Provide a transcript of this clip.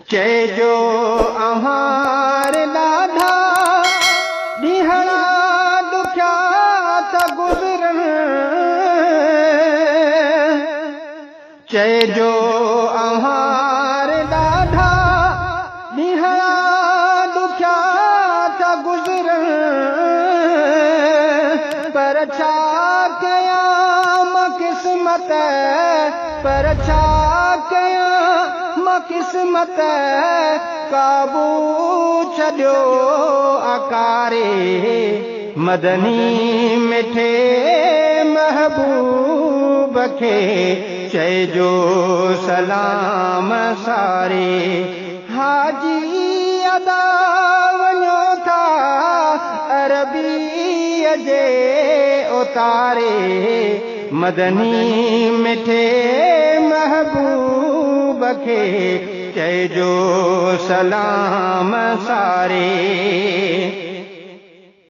चइजो अहार ॾाढा ॾींहं ॾुखिया त गुज़रनि। चइजो अहार ॾाढा ॾींहं ॾुखिया त गुज़रनि। पर छा कयां मां क़िस्मत, पर छा कयां मां क़िस्मत, काबू छॾियो अकारे। मदनी मिठे महबूब खे चइजो सलाम सारे। हाजी अदा वञो था अरबीअ जे उतारे। मदनी मिठे महबूब खे चइजो सलाम सारे।